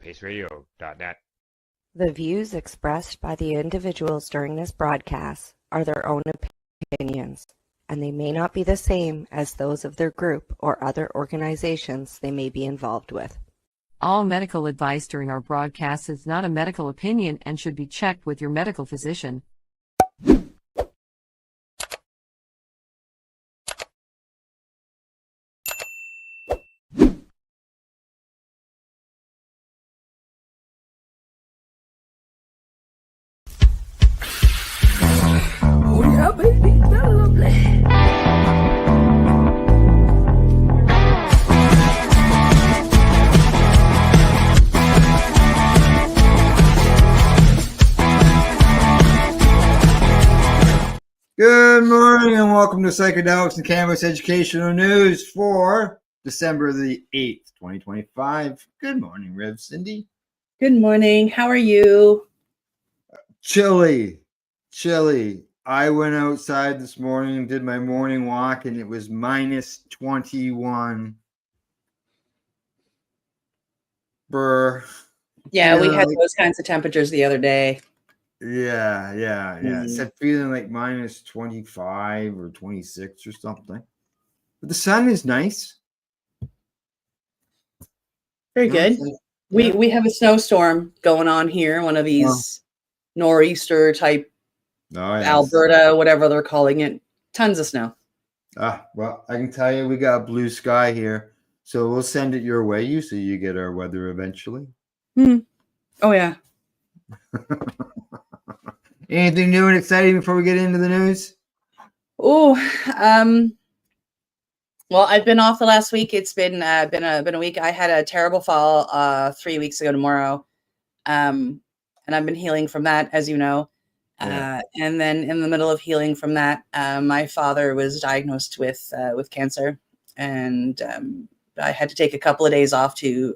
paceradio.net. The views expressed by the individuals during this broadcast are their own opinions, and they may not be the same as those of their group or other organizations they may be involved with. All medical advice during our broadcast is not a medical opinion and should be checked with your medical physician. Oh yeah, baby, that's lovely. Good morning and welcome to Psychedelics and Cannabis Educational News for December the 8th, 2025. Good morning, Rev Cindy. Good morning. How are you? Chilly. I went outside this morning and did my morning walk and it was minus 21. Brr. Yeah, we had those kinds of temperatures the other day. Yeah. It said feeling like minus 25 or 26 or something. But the sun is nice. Very good. Yeah. We have a snowstorm going on here, one of these nor'easter type Alberta, whatever they're calling it. Tons of snow. Well, I can tell you we got blue sky here. So we'll send it your way so you get our weather eventually. Oh yeah. Anything new and exciting before we get into the news? Oh, well, I've been off the last week. It's been a week. I had a terrible fall 3 weeks ago tomorrow, and I've been healing from that, as you know. And then in the middle of healing from that, my father was diagnosed with cancer, and I had to take a couple of days off to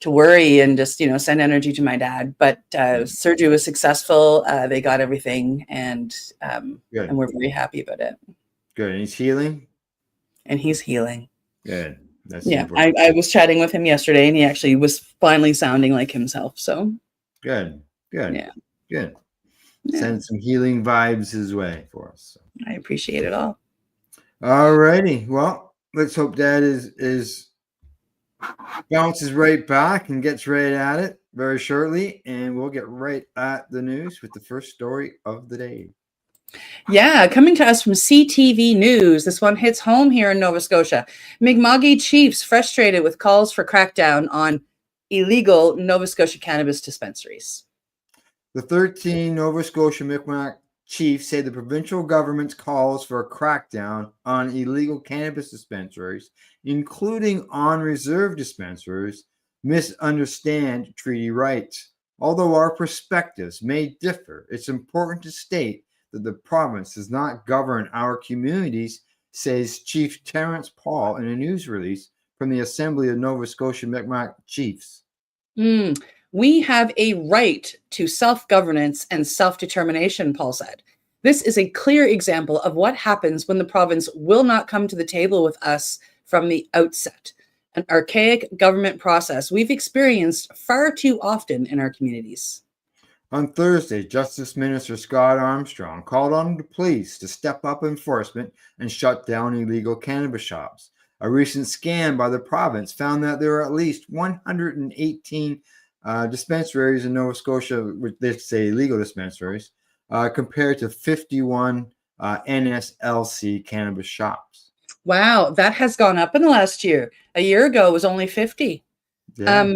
worry and just send energy to my dad. But surgery was successful. They got everything, and we're very happy about it. Good. And he's healing. Good. That's important. I was chatting with him yesterday, and he actually was finally sounding like himself. So good. Yeah. Good. Send some healing vibes his way for us. I appreciate it all. All righty. Well, let's hope Dad is bounces right back and gets right at it very shortly, and we'll get right at the news with the first story of the day. Yeah, coming to us from CTV News. This one hits home here in Nova Scotia. Mi'kma'ki chiefs frustrated with calls for crackdown on illegal Nova Scotia cannabis dispensaries. The 13 Nova Scotia Mi'kmaq chiefs say the provincial government's calls for a crackdown on illegal cannabis dispensaries, including on-reserve dispensaries, misunderstand treaty rights. Although our perspectives may differ, it's important to state that the province does not govern our communities, says Chief Terence Paul in a news release from the Assembly of Nova Scotia Mi'kmaq Chiefs. We have a right to self-governance and self-determination, Paul said. This is a clear example of what happens when the province will not come to the table with us from the outset. An archaic government process we've experienced far too often in our communities. On Thursday, Justice Minister Scott Armstrong called on the police to step up enforcement and shut down illegal cannabis shops. A recent scan by the province found that there are at least 118 dispensaries in Nova Scotia, which they say legal dispensaries, compared to 51 NSLC cannabis shops. Wow, that has gone up in the last year. A year ago, it was only 50. Yeah.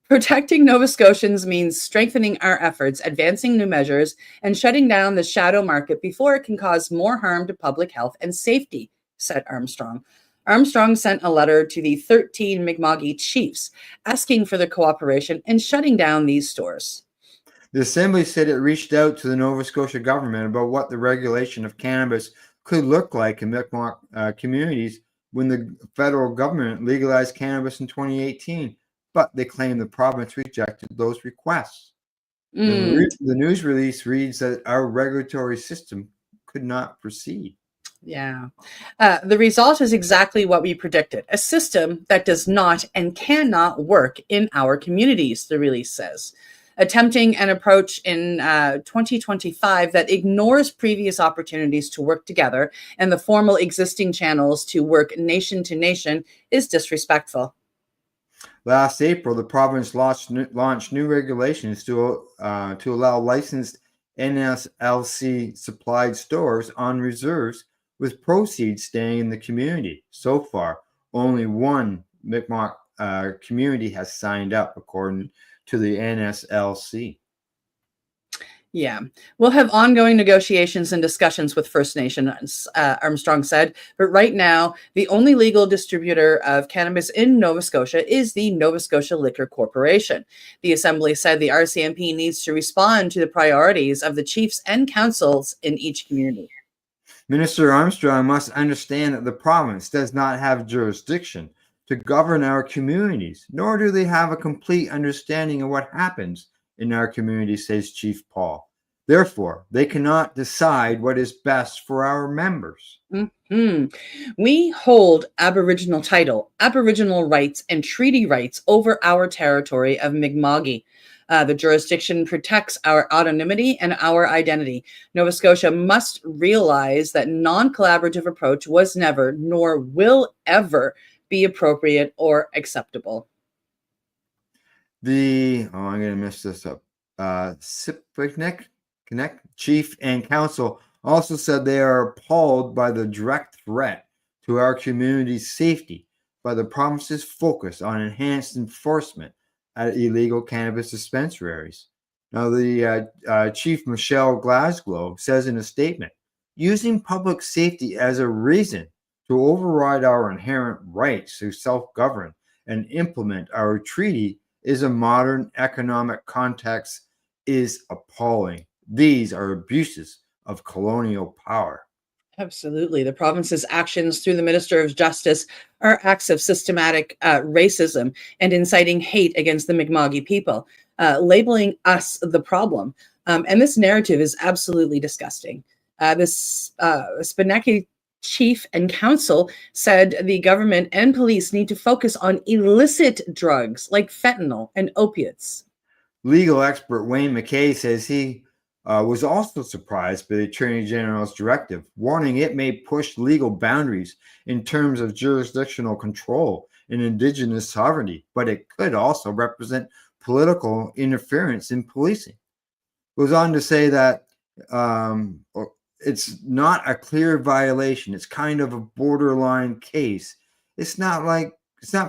Protecting Nova Scotians means strengthening our efforts, advancing new measures, and shutting down the shadow market before it can cause more harm to public health and safety, said Armstrong. Armstrong sent a letter to the 13 Mi'kma'ki chiefs asking for their cooperation in shutting down these stores. The Assembly said it reached out to the Nova Scotia government about what the regulation of cannabis could look like in Mi'kmaq communities when the federal government legalized cannabis in 2018. But they claim the province rejected those requests. The news release reads that our regulatory system could not proceed. Yeah. The result is exactly what we predicted, a system that does not and cannot work in our communities, the release says. Attempting an approach in 2025 that ignores previous opportunities to work together and the formal existing channels to work nation to nation is disrespectful. Last April, the province launched new regulations to allow licensed NSLC supplied stores on reserves, with proceeds staying in the community. So far, only one Mi'kmaq community has signed up, according to the NSLC. Yeah, we'll have ongoing negotiations and discussions with First Nations, Armstrong said. But right now, the only legal distributor of cannabis in Nova Scotia is the Nova Scotia Liquor Corporation. The Assembly said the RCMP needs to respond to the priorities of the chiefs and councils in each community. Minister Armstrong must understand that the province does not have jurisdiction to govern our communities, nor do they have a complete understanding of what happens in our community, says Chief Paul. Therefore, they cannot decide what is best for our members. Mm-hmm. We hold Aboriginal title, Aboriginal rights, and treaty rights over our territory of Mi'kmaq. The jurisdiction protects our autonomy and our identity. Nova Scotia must realize that non-collaborative approach was never, nor will ever, be appropriate or acceptable. I'm going to mess this up. Sipnick Chief and Council also said they are appalled by the direct threat to our community's safety by the province's focus on enhanced enforcement at illegal cannabis dispensaries. Now, the Chief Michelle Glasgow says in a statement, using public safety as a reason to override our inherent rights to self-govern and implement our treaty is a modern economic context is appalling. These are abuses of colonial power. Absolutely. The province's actions through the Minister of Justice are acts of systematic racism and inciting hate against the Mi'kmaq people, labeling us the problem. And this narrative is absolutely disgusting. This Spinaki chief and council said the government and police need to focus on illicit drugs like fentanyl and opiates. Legal expert Wayne McKay says he was also surprised by the Attorney General's directive, warning it may push legal boundaries in terms of jurisdictional control and Indigenous sovereignty, but it could also represent political interference in policing. Goes on to say that it's not a clear violation. It's kind of a borderline case. It's not,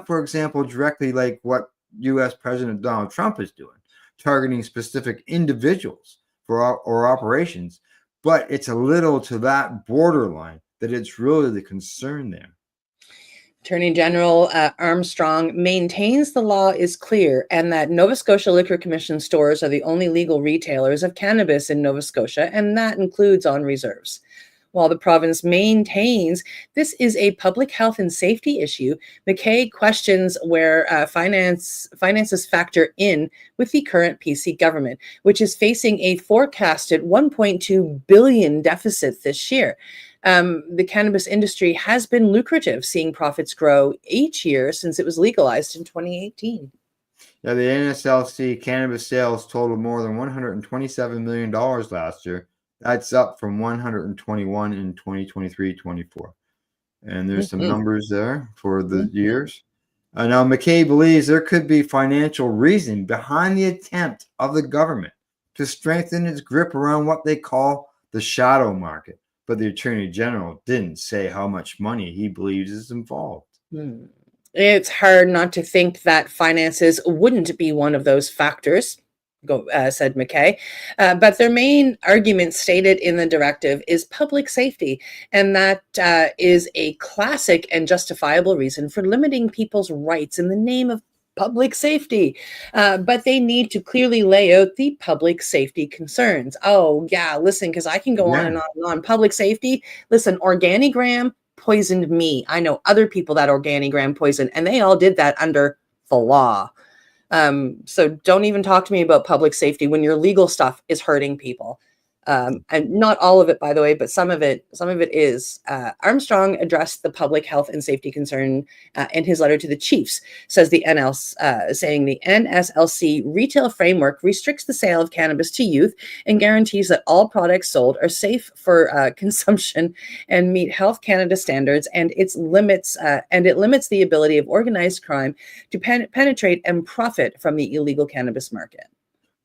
for example, directly like what U.S. President Donald Trump is doing, targeting specific individuals or operations, but it's a little to that borderline that it's really the concern there. Attorney General Armstrong maintains the law is clear and that Nova Scotia Liquor Commission stores are the only legal retailers of cannabis in Nova Scotia, and that includes on reserves. While the province maintains this is a public health and safety issue, McKay questions where finances factor in with the current PC government, which is facing a forecasted $1.2 billion deficit this year. The cannabis industry has been lucrative, seeing profits grow each year since it was legalized in 2018. Yeah, the NSLC cannabis sales totaled more than $127 million last year. That's up from 121 in 2023-24. And there's some numbers there for the years. Now, McKay believes there could be financial reason behind the attempt of the government to strengthen its grip around what they call the shadow market. But the Attorney General didn't say how much money he believes is involved. It's hard not to think that finances wouldn't be one of those factors, said McKay. But their main argument stated in the directive is public safety, and that is a classic and justifiable reason for limiting people's rights in the name of public safety. But they need to clearly lay out the public safety concerns. Oh, yeah, listen, because I can go on and on and on. Public safety, listen, Organigram poisoned me. I know other people that Organigram poisoned, and they all did that under the law. So don't even talk to me about public safety when your legal stuff is hurting people. and not all of it, by the way, but some of it is. Armstrong addressed the public health and safety concern in his letter to the chiefs, says the saying the NSLC retail framework restricts the sale of cannabis to youth and guarantees that all products sold are safe for consumption and meet Health Canada standards, and it limits the ability of organized crime to penetrate and profit from the illegal cannabis market.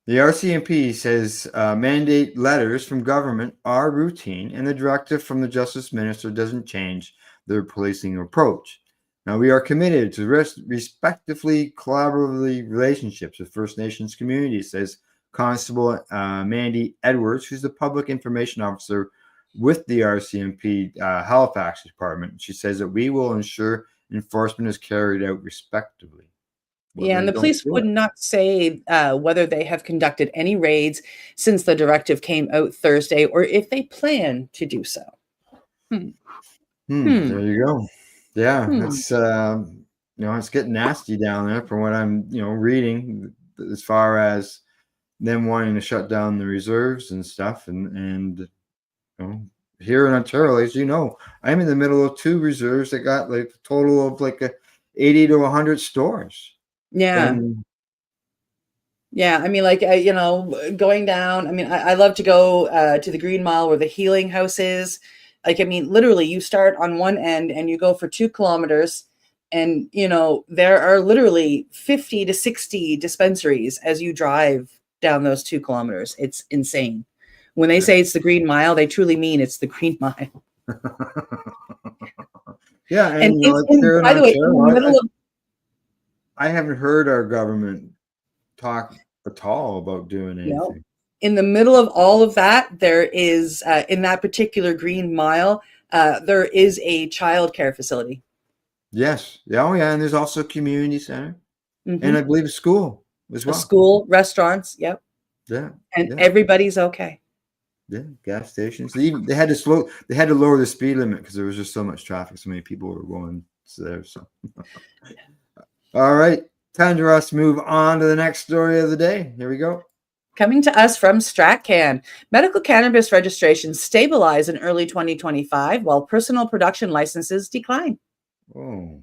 The RCMP says mandate letters from government are routine, and the directive from the Justice Minister doesn't change their policing approach. Now, we are committed to respectively collaboratively relationships with First Nations communities, says Constable Mandy Edwards, who's the public information officer with the RCMP Halifax Department. She says that we will ensure enforcement is carried out respectively. Yeah, and the police would not say whether they have conducted any raids since the directive came out Thursday, or if they plan to do so. There you go. Yeah, it's it's getting nasty down there from what I'm reading, as far as them wanting to shut down the reserves and stuff, and here in Ontario, as you know, I'm in the middle of 2 reserves that got like a total of like 80 to 100 stores. Yeah. Yeah. I mean, like, going down, I mean, I love to go to the Green Mile where the healing house is. Like, I mean, literally you start on one end and you go for 2 kilometers and, there are literally 50 to 60 dispensaries as you drive down those 2 kilometers. It's insane. When they say it's the Green Mile, they truly mean it's the Green Mile. Yeah. And by the way, in the middle of I haven't heard our government talk at all about doing anything. No. In the middle of all of that, there is, in that particular Green Mile, there is a child care facility. Yes. Oh, yeah. And there's also a community center. And I believe a school as well. A school, restaurants. Yep. Yeah. And everybody's okay. Yeah. Gas stations. They had to lower the speed limit because there was just so much traffic. So many people were going there. So. All right, time for us to move on to the next story of the day. Here we go. Coming to us from StratCan, medical cannabis registrations stabilize in early 2025 while personal production licenses decline. Oh,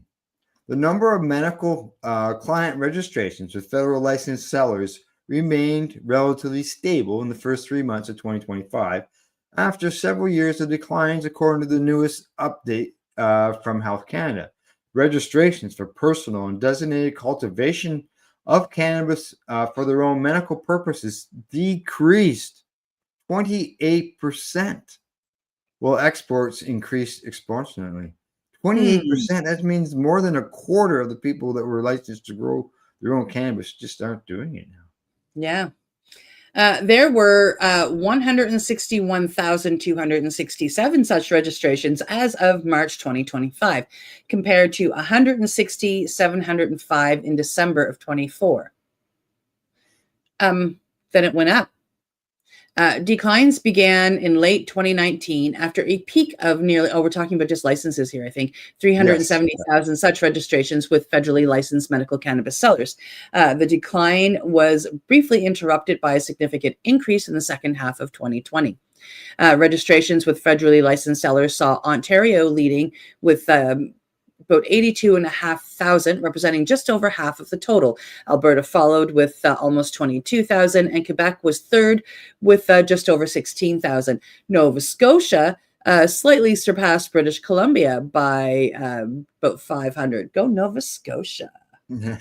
the number of medical client registrations with federal licensed sellers remained relatively stable in the first 3 months of 2025 after several years of declines, according to the newest update from Health Canada. Registrations for personal and designated cultivation of cannabis for their own medical purposes decreased 28%, while exports increased exponentially. 28%, that means more than a quarter of the people that were licensed to grow their own cannabis just aren't doing it now. Yeah. There were 161,267 such registrations as of March 2025, compared to 160,705 in December of 24. Then it went up. Declines began in late 2019 after a peak of nearly, we're talking about just licenses here, I think, 370,000 such registrations with federally licensed medical cannabis sellers. The decline was briefly interrupted by a significant increase in the second half of 2020. Registrations with federally licensed sellers saw Ontario leading with about 82,500, representing just over half of the total. Alberta followed with almost 22,000, and Quebec was third with just over 16,000. Nova Scotia slightly surpassed British Columbia by about 500. Go Nova Scotia. Now,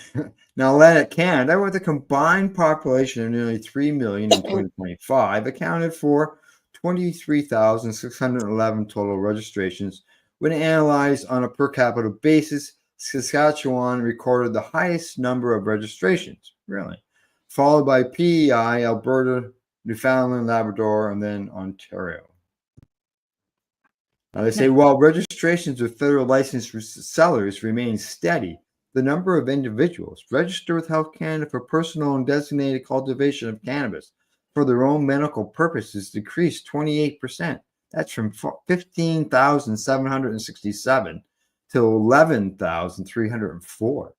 Atlantic Canada, with a combined population of nearly 3 million in 2025, accounted for 23,611 total registrations. When analyzed on a per capita basis, Saskatchewan recorded the highest number of registrations, really, followed by PEI, Alberta, Newfoundland, Labrador, and then Ontario. Now, they say while registrations with federal licensed sellers remain steady, the number of individuals registered with Health Canada for personal and designated cultivation of cannabis for their own medical purposes decreased 28%. That's from 15,767 to 11,304.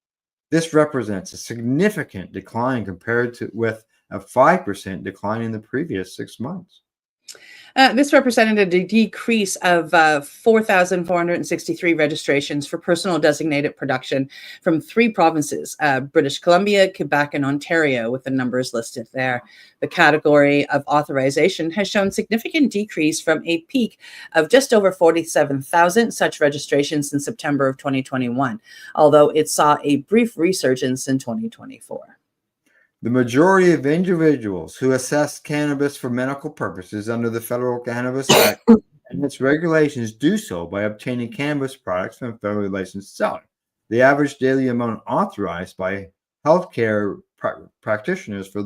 This represents a significant decline compared to with a 5% decline in the previous 6 months. This represented a decrease of 4,463 registrations for personal designated production from 3 provinces, British Columbia, Quebec, and Ontario, with the numbers listed there. The category of authorization has shown significant decrease from a peak of just over 47,000 such registrations in September of 2021, although it saw a brief resurgence in 2024. The majority of individuals who assess cannabis for medical purposes under the Federal Cannabis Act and its regulations do so by obtaining cannabis products from a federally licensed seller. The average daily amount authorized by healthcare practitioners for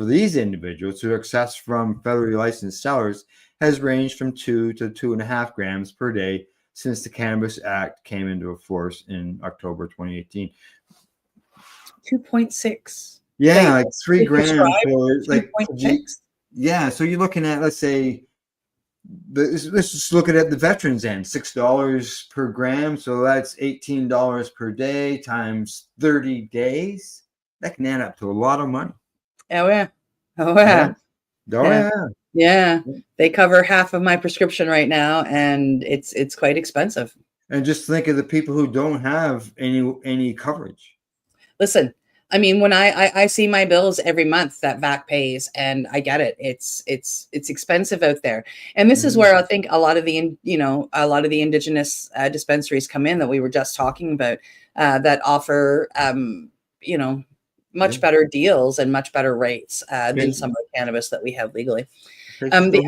these individuals who access from federally licensed sellers has ranged from 2 to 2.5 grams per day since the Cannabis Act came into force in October 2018. 2.6. Yeah, like 3 grams. So like, yeah, so you're looking at, let's say, let's just look at the veterans end, $6 per gram. So that's $18 per day times 30 days. That can add up to a lot of money. Oh yeah. Oh yeah. Oh yeah. Yeah. They cover half of my prescription right now, and it's quite expensive. And just think of the people who don't have any coverage. Listen, I mean, when I see my bills every month that VAC pays, and I get it. It's expensive out there, and this is where I think a lot of the indigenous dispensaries come in that we were just talking about, that offer much better deals and much better rates than some of the cannabis that we have legally. The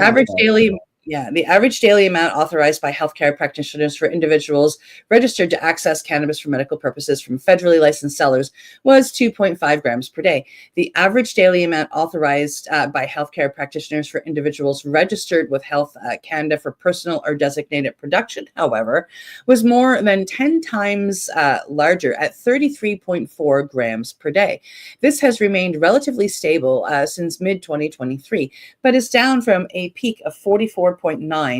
average daily amount authorized by healthcare practitioners for individuals registered to access cannabis for medical purposes from federally licensed sellers was 2.5 grams per day. The average daily amount authorized by healthcare practitioners for individuals registered with Health Canada for personal or designated production, however, was more than 10 times larger at 33.4 grams per day. This has remained relatively stable since mid-2023, but is down from a peak of 44.9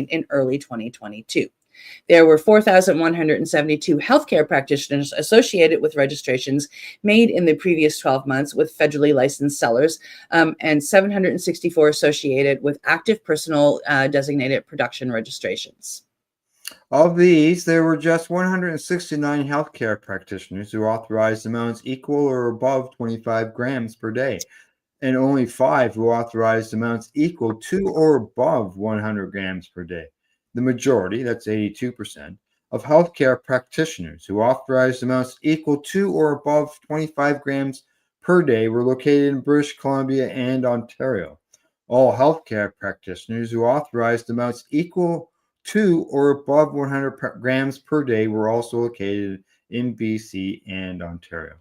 in early 2022. There were 4,172 healthcare practitioners associated with registrations made in the previous 12 months with federally licensed sellers, and 764 associated with active personal designated production registrations. Of these, there were just 169 healthcare practitioners who authorized amounts equal or above 25 grams per day, and only 5 who authorized amounts equal to or above 100 grams per day. The majority, that's 82%, of healthcare practitioners who authorized amounts equal to or above 25 grams per day were located in British Columbia and Ontario. All healthcare practitioners who authorized amounts equal to or above 100 grams per day were also located in BC and Ontario.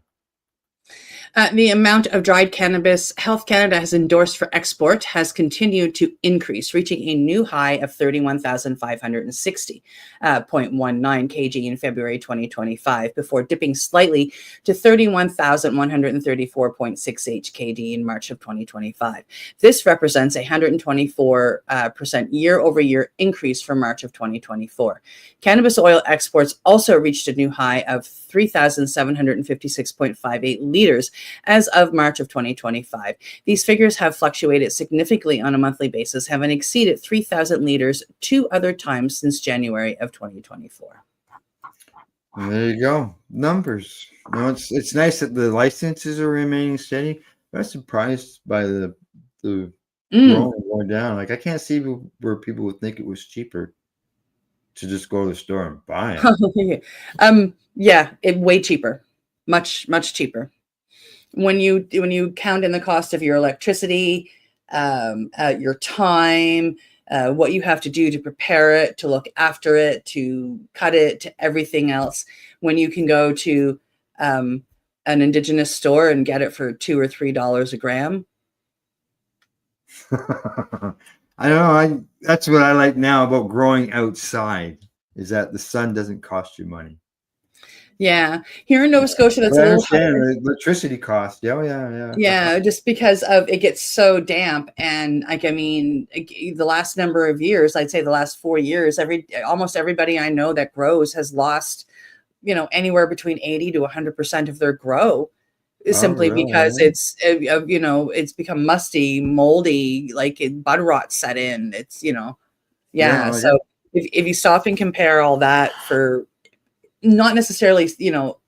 The amount of dried cannabis Health Canada has endorsed for export has continued to increase, reaching a new high of 31,560.19 kg in February 2025, before dipping slightly to 31,134.68 kg in March of 2025. This represents a 124% year-over-year increase from March of 2024. Cannabis oil exports also reached a new high of 3,756.58 liters as of March of 2025. These figures have fluctuated significantly on a monthly basis, having exceeded 3,000 liters 2 other times since January of 2024. There you go. Numbers. No, it's nice that the licenses are remaining steady. I'm surprised by the going down. Like, I can't see where people would think it was cheaper to just go to the store and buy it. Yeah, way cheaper. Much cheaper. When you count in the cost of your electricity, your time, what you have to do to prepare it, to look after it, to cut it, to everything else, when you can go to an indigenous store and get it for $2 or $3 a gram. I don't know. That's what I like now about growing outside, is that the sun doesn't cost you money. Yeah, here in Nova Scotia, that's a little higher. Electricity cost. Yeah. Yeah, just because of it gets so damp, and the last number of years, I'd say the last 4 years, almost everybody I know that grows has lost, anywhere between 80 to 100% of their grow Oh, simply because really? it's become musty, moldy, like bud rot set in. It's Yeah, yeah. I So got if you stop and compare all that for not necessarily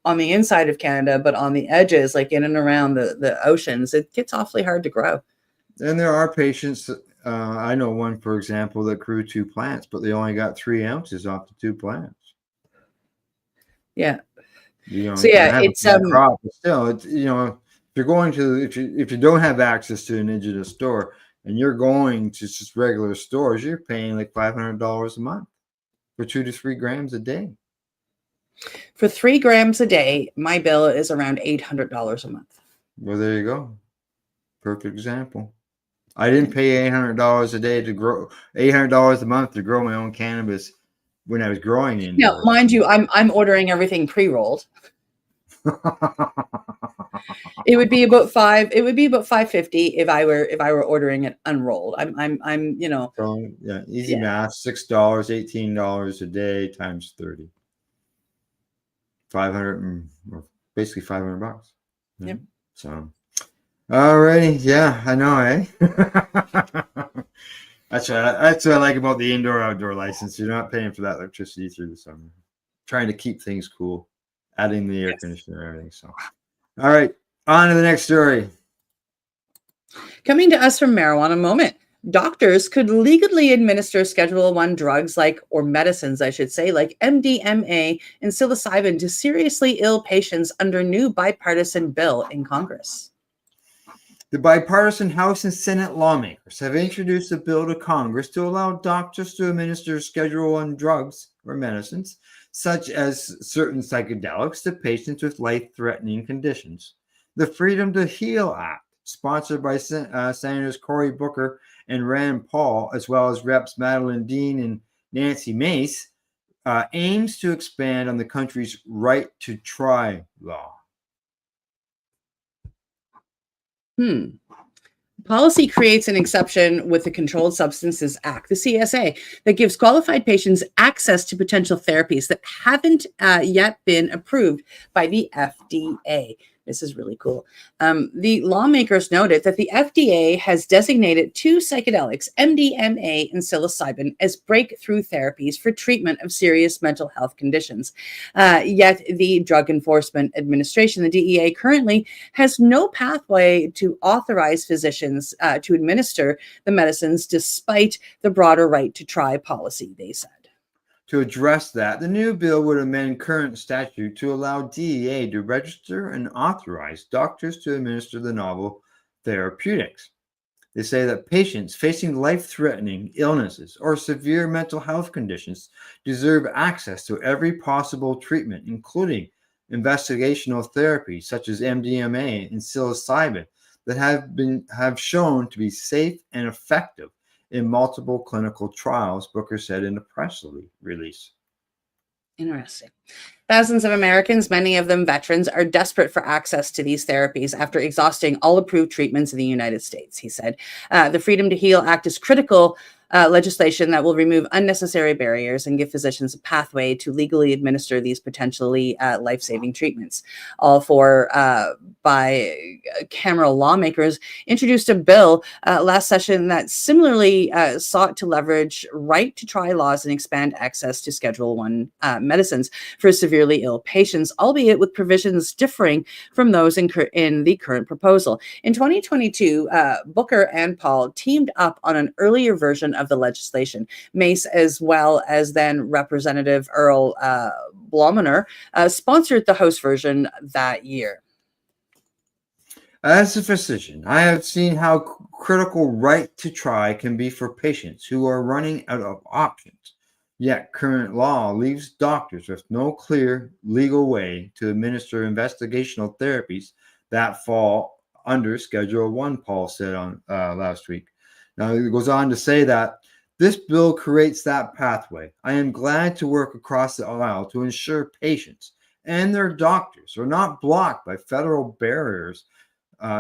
on the inside of Canada, but on the edges, like in and around the oceans, it gets awfully hard to grow. and there are patients. I know one, for example, that grew 2 plants, but they only got 3 ounces off the 2 plants. Yeah. So You can yeah, have a it's bad crop, but still, it's if you're going to if you don't have access to an indigenous store and you're going to just regular stores, you're paying like $500 a month for 2 to 3 grams a day. for 3 grams a day, my bill is around $800 a month. Well, there you go. Perfect example. I didn't pay $800 a day to grow $800 a month to grow my own cannabis when I was growing Now, indoors. mind you, I'm ordering everything pre-rolled. It would be about 550 if I were ordering it unrolled. I'm So yeah, easy yeah. math, $6, $18 a day times 30. 500 or basically $500. Yeah. Yep. So alrighty, yeah, I know, eh? That's what I like about the indoor-outdoor license. You're not paying for that electricity through the summer. Trying to keep things cool, adding the air Yes. conditioner and everything. So, all right, on to the next story. Coming to us from Marijuana Moment. Doctors could legally administer Schedule 1 drugs or medicines, I should say, like MDMA and psilocybin to seriously ill patients under new bipartisan bill in Congress. The bipartisan House and Senate lawmakers have introduced a bill to Congress to allow doctors to administer Schedule 1 drugs or medicines, such as certain psychedelics, to patients with life-threatening conditions. The Freedom to Heal Act, sponsored by Senators Cory Booker and Rand Paul, as well as Reps Madeline Dean and Nancy Mace, aims to expand on the country's right to try law. Policy creates an exception with the Controlled Substances Act, the CSA, that gives qualified patients access to potential therapies that haven't yet been approved by the FDA. This is really cool. The lawmakers noted that the FDA has designated 2 psychedelics, MDMA and psilocybin, as breakthrough therapies for treatment of serious mental health conditions. Yet the Drug Enforcement Administration, the DEA, currently has no pathway to authorize physicians to administer the medicines, despite the broader right to try policy, they said. To address that, the new bill would amend current statute to allow DEA to register and authorize doctors to administer the novel therapeutics. They say that patients facing life-threatening illnesses or severe mental health conditions deserve access to every possible treatment, including investigational therapies such as MDMA and psilocybin that have shown to be safe and effective in multiple clinical trials, Booker said in a press release. Interesting. Thousands of Americans, many of them veterans, are desperate for access to these therapies after exhausting all approved treatments in the United States, he said. The Freedom to Heal Act is critical legislation that will remove unnecessary barriers and give physicians a pathway to legally administer these potentially life-saving treatments. All four bicameral lawmakers introduced a bill last session that similarly sought to leverage right to try laws and expand access to Schedule 1 medicines for severely ill patients, albeit with provisions differing from those in the current proposal. In 2022, Booker and Paul teamed up on an earlier version of the legislation. Mace, as well as then Representative Earl Blominer, sponsored the House version that year. As a physician, I have seen how critical right to try can be for patients who are running out of options. Yet current law leaves doctors with no clear legal way to administer investigational therapies that fall under Schedule 1, Paul said on last week. Now, it goes on to say that this bill creates that pathway. I am glad to work across the aisle to ensure patients and their doctors are not blocked by federal barriers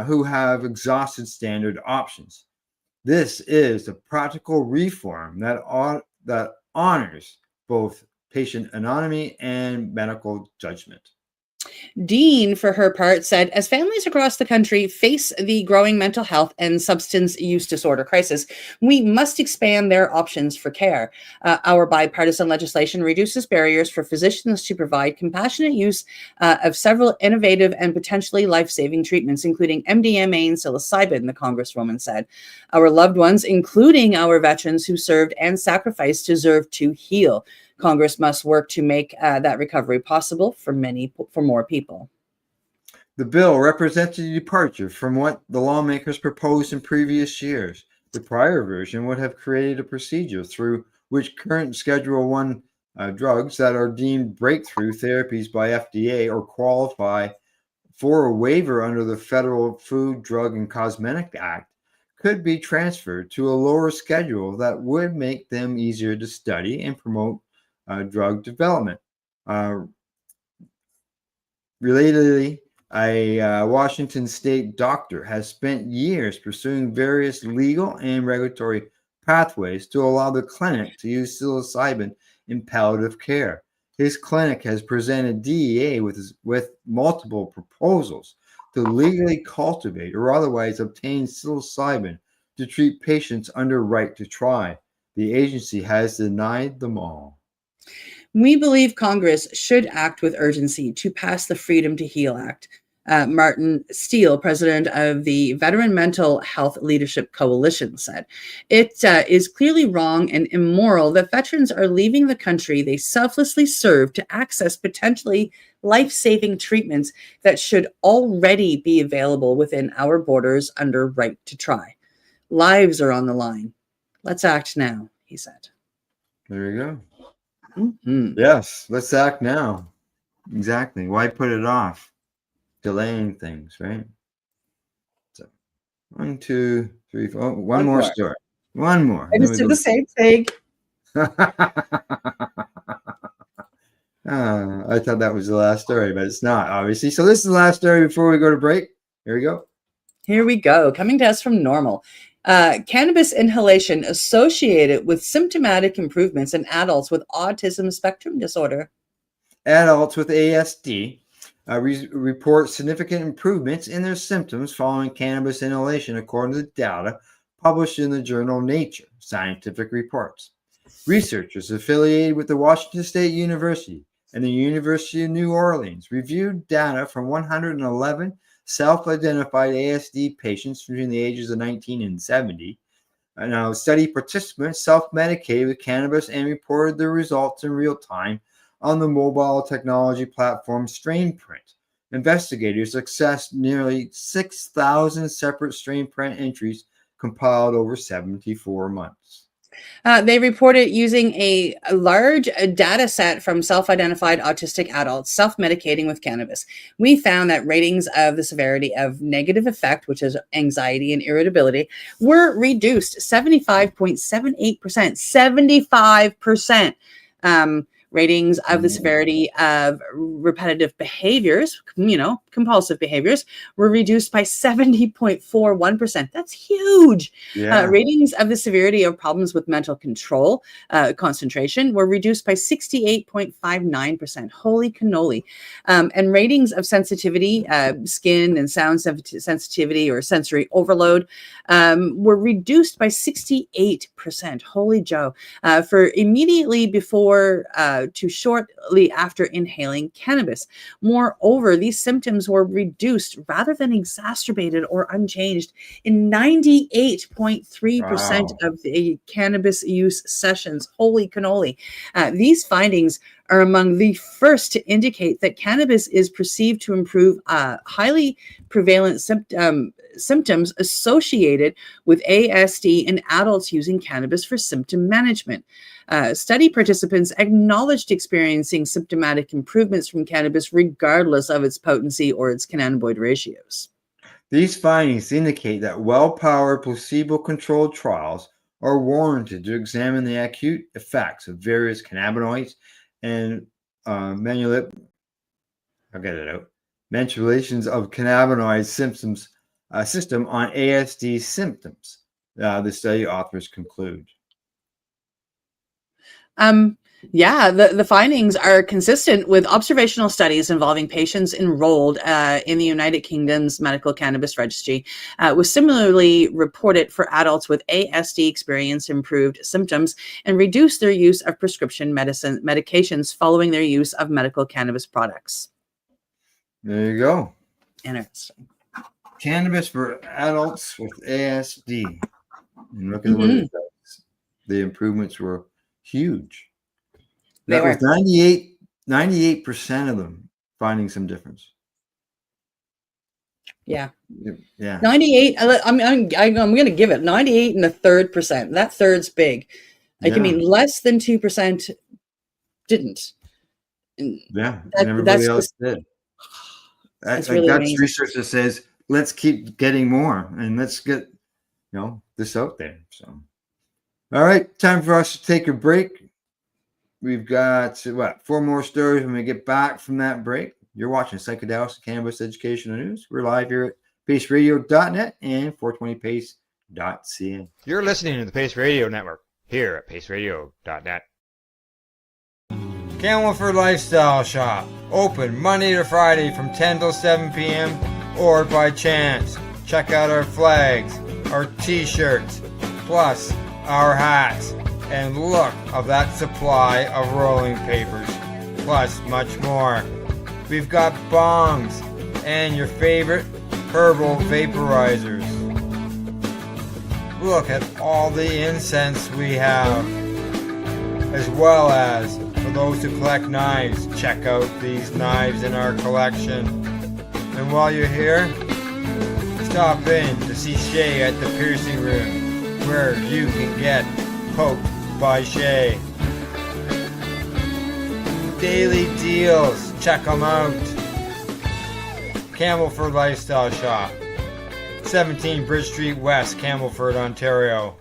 who have exhausted standard options. This is a practical reform that honors both patient autonomy and medical judgment. Dean, for her part, said, as families across the country face the growing mental health and substance use disorder crisis, we must expand their options for care. Our bipartisan legislation reduces barriers for physicians to provide compassionate use of several innovative and potentially life-saving treatments, including MDMA and psilocybin, the Congresswoman said. Our loved ones, including our veterans who served and sacrificed, deserve to heal. Congress must work to make that recovery possible for more people. The bill represents a departure from what the lawmakers proposed in previous years. The prior version would have created a procedure through which current Schedule I drugs that are deemed breakthrough therapies by FDA or qualify for a waiver under the Federal Food, Drug, and Cosmetic Act could be transferred to a lower schedule that would make them easier to study and promote drug development. Relatedly, a Washington state doctor has spent years pursuing various legal and regulatory pathways to allow the clinic to use psilocybin in palliative care. His clinic has presented DEA with multiple proposals to legally cultivate or otherwise obtain psilocybin to treat patients under right to try. The agency has denied them all. We believe Congress should act with urgency to pass the Freedom to Heal Act. Martin Steele, president of the Veteran Mental Health Leadership Coalition, said, it is clearly wrong and immoral that veterans are leaving the country they selflessly served to access potentially life-saving treatments that should already be available within our borders under right to try. Lives are on the line. Let's act now, he said. There you go. Mm-hmm. Yes, let's act now. Exactly. Why put it off? Delaying things, right? So 1, 2, 3, 4. One more story. One more. I just did the same thing. I thought that was the last story, but it's not, obviously. So this is the last story before we go to break. Here we go. Here we go. Coming to us from Normal. Cannabis inhalation associated with symptomatic improvements in adults with autism spectrum disorder. Adults with ASD report significant improvements in their symptoms following cannabis inhalation, according to data published in the journal Nature Scientific Reports. Researchers affiliated with the Washington State University and the University of New Orleans reviewed data from 111 self-identified ASD patients between the ages of 19 and 70. Now, study participants self-medicated with cannabis and reported their results in real time on the mobile technology platform StrainPrint. Investigators accessed nearly 6,000 separate StrainPrint entries compiled over 74 months. They reported using a large data set from self-identified autistic adults self-medicating with cannabis. We found that ratings of the severity of negative effect, which is anxiety and irritability, were reduced 75.78%. 75%. Ratings of the severity of repetitive behaviors, compulsive behaviors, were reduced by 70.41%. That's huge. Yeah. Ratings of the severity of problems with mental control, concentration, were reduced by 68.59%. Holy cannoli. And ratings of sensitivity, skin and sound sensitivity or sensory overload, were reduced by 68%. Holy Joe. For immediately before to shortly after inhaling cannabis. Moreover, these symptoms were reduced rather than exacerbated or unchanged in 98.3% of the cannabis use sessions. Holy cannoli. These findings are among the first to indicate that cannabis is perceived to improve highly prevalent symptoms associated with ASD in adults using cannabis for symptom management. Study participants acknowledged experiencing symptomatic improvements from cannabis regardless of its potency or its cannabinoid ratios. These findings indicate that well-powered placebo-controlled trials are warranted to examine the acute effects of various cannabinoids and manipulations of cannabinoid system on ASD symptoms. The study authors conclude. Yeah, the findings are consistent with observational studies involving patients enrolled in the United Kingdom's Medical Cannabis Registry, was similarly reported for adults with ASD experienced improved symptoms and reduced their use of prescription medications following their use of medical cannabis products. There you go. Interesting. Cannabis for adults with ASD. And look at what it does. The improvements were huge. That was 98% of them finding some difference. Yeah. Yeah. 98. I'm going to give it 98 and a third percent. That third's big. Like, I mean, less than 2% didn't. Yeah. And everybody else did. That's really amazing. Research that says, let's keep getting more and let's get, this out there. So, all right. Time for us to take a break. We've got, 4 more stories when we get back from that break. You're watching Psychedelics Cannabis Educational News. We're live here at paceradio.net and 420pace.ca. You're listening to the Pace Radio Network here at paceradio.net. Campbellford Lifestyle Shop. Open Monday to Friday from 10 till 7 p.m. or by chance. Check out our flags, our t-shirts, plus our hats. And look of that supply of rolling papers, plus much more. We've got bongs and your favorite herbal vaporizers. Look at all the incense we have, as well as for those who collect knives, check out these knives in our collection. And while you're here, stop in to see Shay at the piercing room, where you can get poked by Shay. Daily deals, check them out. Campbellford Lifestyle Shop, 17 Bridge Street West, Campbellford, Ontario.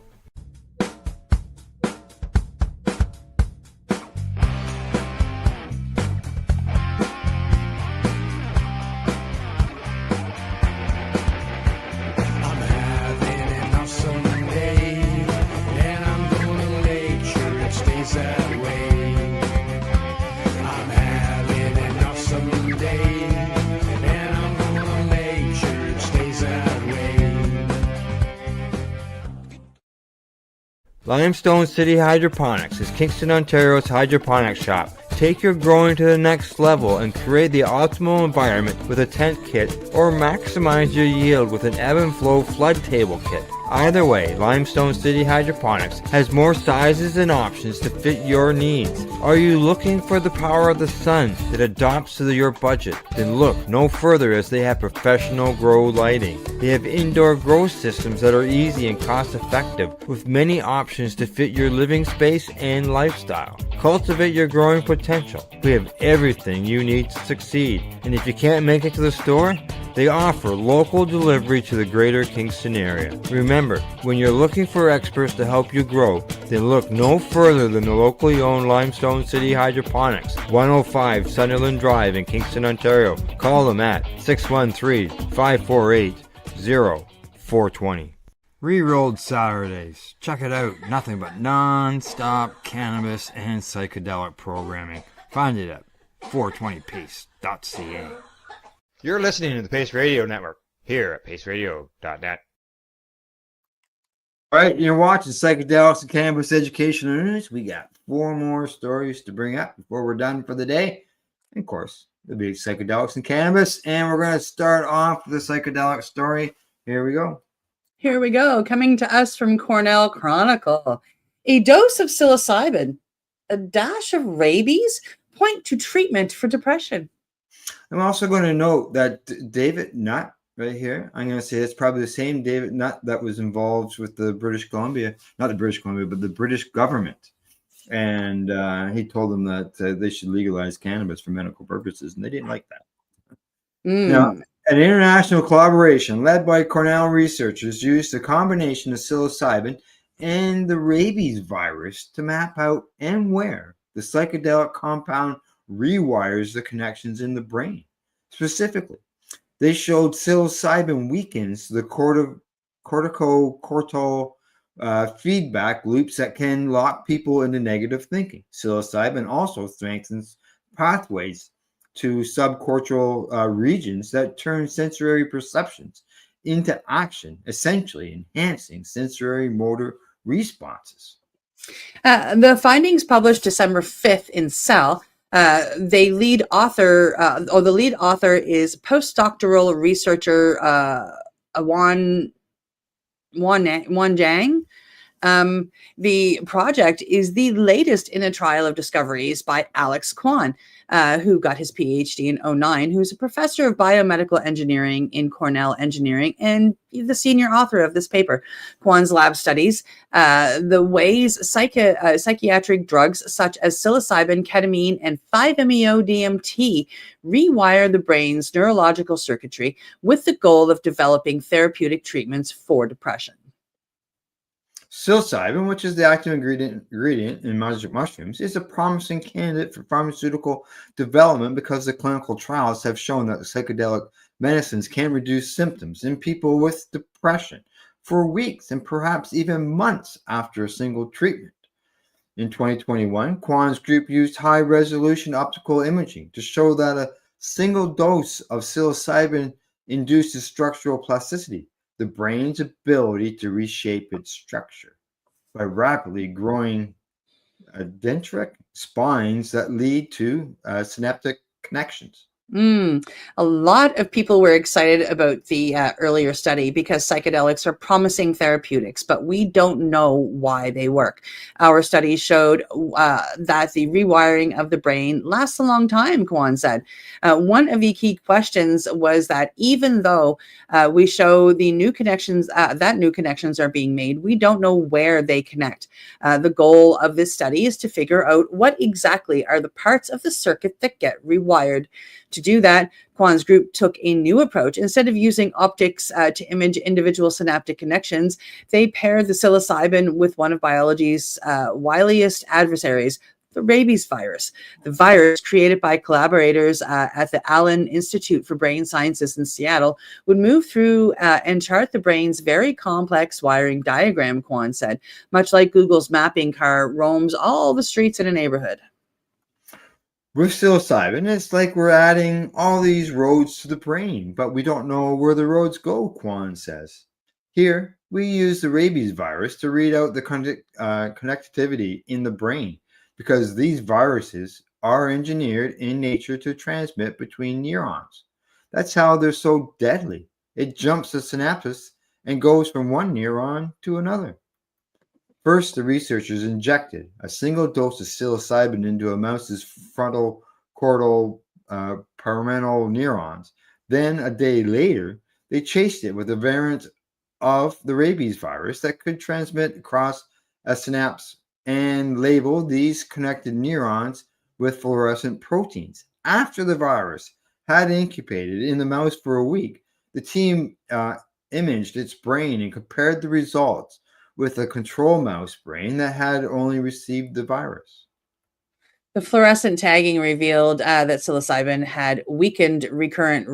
Limestone City Hydroponics is Kingston, Ontario's hydroponics shop. Take your growing to the next level and create the optimal environment with a tent kit, or maximize your yield with an ebb and flow flood table kit. Either way, Limestone City Hydroponics has more sizes and options to fit your needs. Are you looking for the power of the sun that adapts to your budget? Then look no further, as they have professional grow lighting. They have indoor grow systems that are easy and cost effective, with many options to fit your living space and lifestyle. Cultivate your growing potential. We have everything you need to succeed. And if you can't make it to the store, they offer local delivery to the greater Kingston area. Remember, when you're looking for experts to help you grow, then look no further than the locally owned Limestone City Hydroponics, 105 Sunderland Drive in Kingston, Ontario. Call them at 613-548-0420. Rerolled Saturdays. Check it out. Nothing but non-stop cannabis and psychedelic programming. Find it at 420pace.ca. You're listening to the Pace Radio Network here at paceradio.net. All right, you're watching Psychedelics and Cannabis Educational News. We got 4 more stories to bring up before we're done for the day. And of course, it'll be Psychedelics and Cannabis. And we're going to start off with the psychedelic story. Here we go. Here we go. Coming to us from Cornell Chronicle. A dose of psilocybin, a dash of rabies point to treatment for depression. I'm also going to note that David Nutt right here, I'm going to say it's probably the same David Nutt that was involved with the British Columbia, not the British Columbia, but the British government. And he told them that they should legalize cannabis for medical purposes, and they didn't like that. Now, an international collaboration led by Cornell researchers used a combination of psilocybin and the rabies virus to map out and where the psychedelic compound rewires the connections in the brain. Specifically, they showed psilocybin weakens the corticocortical feedback loops that can lock people into negative thinking. Psilocybin also strengthens pathways to subcortical regions that turn sensory perceptions into action, essentially enhancing sensory motor responses. The findings published December 5th in Cell. The lead author is postdoctoral researcher Wan Zhang. The project is the latest in a trial of discoveries by Alex Kwan, who got his PhD in 2009, who's a professor of biomedical engineering in Cornell Engineering and the senior author of this paper. Kwan's lab studies the ways psychiatric drugs such as psilocybin, ketamine, and 5-MeO-DMT rewire the brain's neurological circuitry with the goal of developing therapeutic treatments for depression. Psilocybin, which is the active ingredient in magic mushrooms, is a promising candidate for pharmaceutical development because the clinical trials have shown that psychedelic medicines can reduce symptoms in people with depression for weeks and perhaps even months after a single treatment. In 2021, Kwan's group used high-resolution optical imaging to show that a single dose of psilocybin induces structural plasticity, the brain's ability to reshape its structure by rapidly growing dendritic spines that lead to synaptic connections. A lot of people were excited about the earlier study because psychedelics are promising therapeutics, but we don't know why they work. Our study showed that the rewiring of the brain lasts a long time, Kwan said. One of the key questions was that even though we show the new connections, that new connections are being made, we don't know where they connect. The goal of this study is to figure out what exactly are the parts of the circuit that get rewired. To do that, Kwan's group took a new approach. Instead of using optics to image individual synaptic connections, they paired the psilocybin with one of biology's wiliest adversaries, the rabies virus. The virus, created by collaborators at the Allen Institute for Brain Sciences in Seattle, would move through and chart the brain's very complex wiring diagram, Kwan said, much like Google's mapping car roams all the streets in a neighborhood. With psilocybin, it's like we're adding all these roads to the brain, but we don't know where the roads go, Kwan says. Here, we use the rabies virus to read out the connectivity in the brain, because these viruses are engineered in nature to transmit between neurons. That's how they're so deadly. It jumps the synapses and goes from one neuron to another. First, the researchers injected a single dose of psilocybin into a mouse's frontal cortical pyramidal neurons. Then, a day later, they chased it with a variant of the rabies virus that could transmit across a synapse and labeled these connected neurons with fluorescent proteins. After the virus had incubated in the mouse for a week, the team imaged its brain and compared the results with a control mouse brain that had only received the virus. The fluorescent tagging revealed that psilocybin had weakened recurrent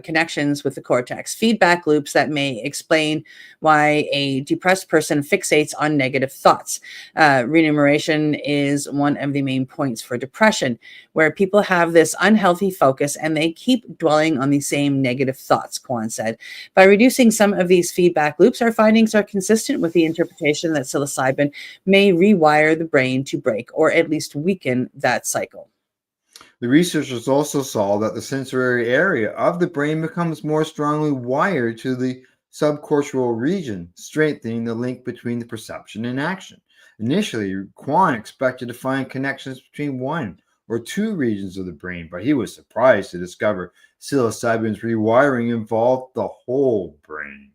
connections with the cortex, feedback loops that may explain why a depressed person fixates on negative thoughts. Remuneration is one of the main points for depression, where people have this unhealthy focus and they keep dwelling on the same negative thoughts, Kwan said. By reducing some of these feedback loops, our findings are consistent with the interpretation that psilocybin may rewire the brain to break or at least weaken that cycle. The researchers also saw that the sensory area of the brain becomes more strongly wired to the subcortical region, strengthening the link between the perception and action. Initially, Kwan expected to find connections between one or two regions of the brain, but he was surprised to discover psilocybin's rewiring involved the whole brain.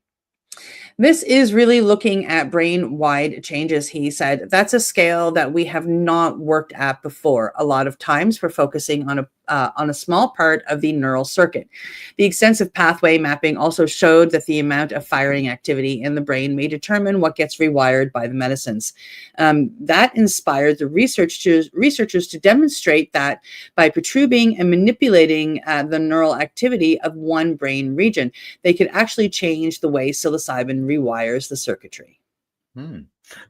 This is really looking at brain-wide changes, he said. That's a scale that we have not worked at before. A lot of times we're focusing on a small part of the neural circuit. The extensive pathway mapping also showed that the amount of firing activity in the brain may determine what gets rewired by the medicines. That inspired the researchers to demonstrate that by perturbing and manipulating the neural activity of one brain region, they could actually change the way psilocybin rewires the circuitry.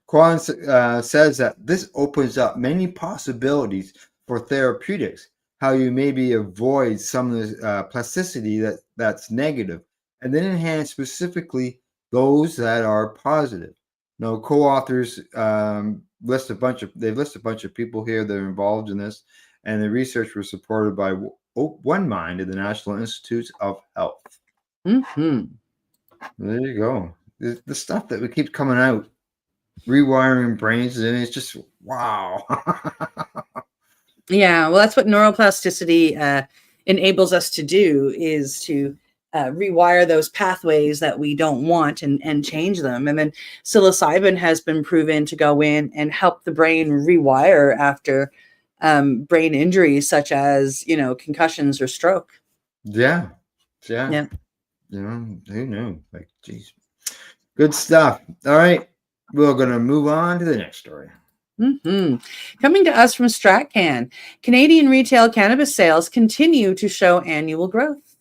Kwan says that this opens up many possibilities for therapeutics, how you maybe avoid some of the plasticity that's negative, and then enhance specifically those that are positive. Now, co-authors list a bunch of people here that are involved in this, and the research was supported by One Mind at the National Institutes of Health. Mm-hmm. There you go. The stuff that keeps coming out, rewiring brains, and it's just wow. Yeah, well, that's what neuroplasticity enables us to do, is to rewire those pathways that we don't want and change them. And then psilocybin has been proven to go in and help the brain rewire after brain injuries such as, concussions or stroke. Yeah. You know, who knew? Like, geez, good stuff. All right, we're gonna move on to the next story. Mm-hmm. Coming to us from StratCan, Canadian retail cannabis sales continue to show annual growth.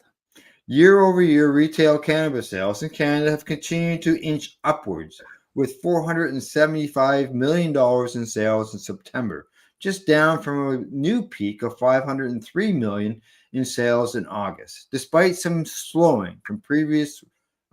Year-over-year retail cannabis sales in Canada have continued to inch upwards, with $475 million in sales in September, just down from a new peak of $503 million in sales in August. Despite some slowing from previous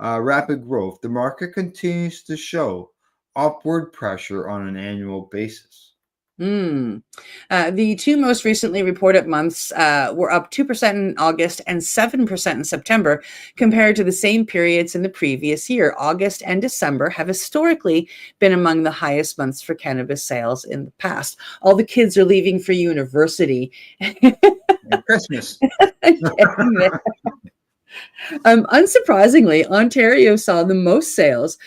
rapid growth, the market continues to show upward pressure on an annual basis. The two most recently reported months were up 2% in August and 7% in September compared to the same periods in the previous year. August and December have historically been among the highest months for cannabis sales in the past. All the kids are leaving for university. And Christmas. Unsurprisingly, Ontario saw the most sales,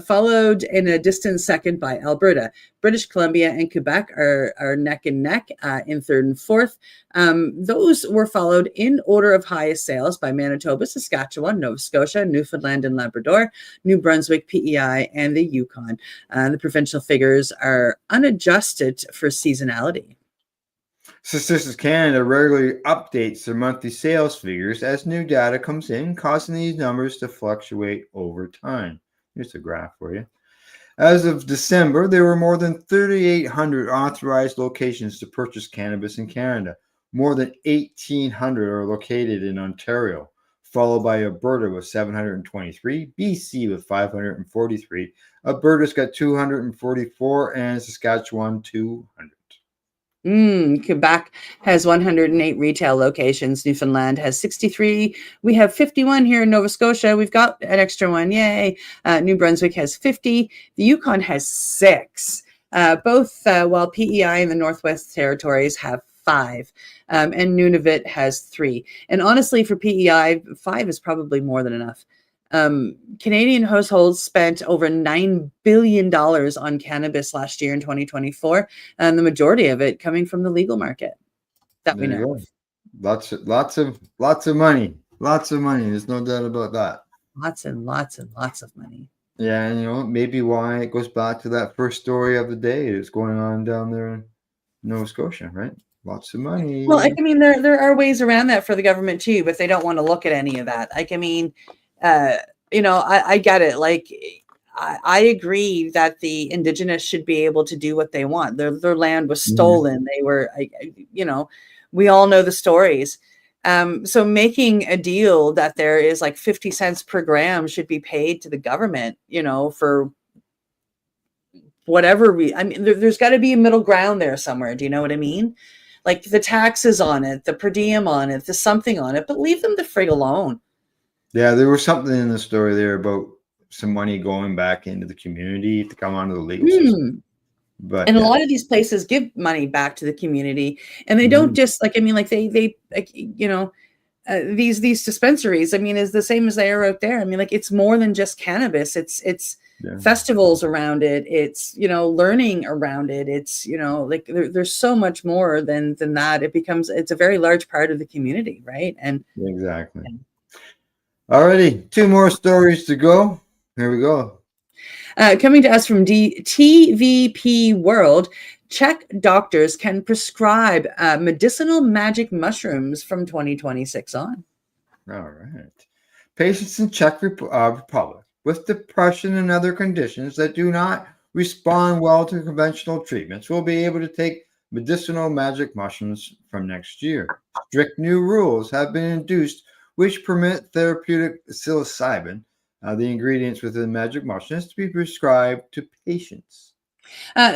followed in a distant second by Alberta. British Columbia and Quebec are neck and neck in third and fourth. Those were followed in order of highest sales by Manitoba, Saskatchewan, Nova Scotia, Newfoundland and Labrador, New Brunswick, PEI, and the Yukon. The provincial figures are unadjusted for seasonality. Statistics Canada regularly updates their monthly sales figures as new data comes in, causing these numbers to fluctuate over time. Here's a graph for you. As of December, there were more than 3,800 authorized locations to purchase cannabis in Canada. More than 1,800 are located in Ontario, followed by Alberta with 723, BC with 543, Alberta's got 244, and Saskatchewan 200. Quebec has 108 retail locations. Newfoundland has 63. We have 51 here in Nova Scotia. We've got an extra one. Yay. New Brunswick has 50. The Yukon has 6. While PEI and the Northwest Territories have 5. And Nunavut has 3. And honestly, for PEI, 5 is probably more than enough. Canadian households spent over $9 billion on cannabis last year in 2024, and the majority of it coming from the legal market that we know. Lots of money. There's no doubt about that. Lots and lots and lots of money. Yeah, and maybe why it goes back to that first story of the day that's going on down there in Nova Scotia, right? Lots of money. Well, there are ways around that for the government too, but they don't want to look at any of that. I get it. I agree that the Indigenous should be able to do what they want. Their land was stolen. They were, we all know the stories. So making a deal that there is 50 cents per gram should be paid to the government, for whatever there's got to be a middle ground there somewhere. Do you know what I mean? Like the taxes on it, the per diem on it, the something on it, but leave them the frig alone. Yeah, there was something in the story there about some money going back into the community to come onto the legal system. But a lot of these places give money back to the community, and they don't just these dispensaries. Is the same as they are out there. It's more than just cannabis. It's festivals around it. It's learning around it. It's there's so much more than that. It's a very large part of the community, right? And exactly. Alrighty, 2 more stories to go. Here we go. Coming to us from TVP World, Czech doctors can prescribe medicinal magic mushrooms from 2026 on. All right. Patients in Czech Republic with depression and other conditions that do not respond well to conventional treatments will be able to take medicinal magic mushrooms from next year. Strict new rules have been introduced which permit therapeutic psilocybin, the ingredients within magic mushrooms, to be prescribed to patients.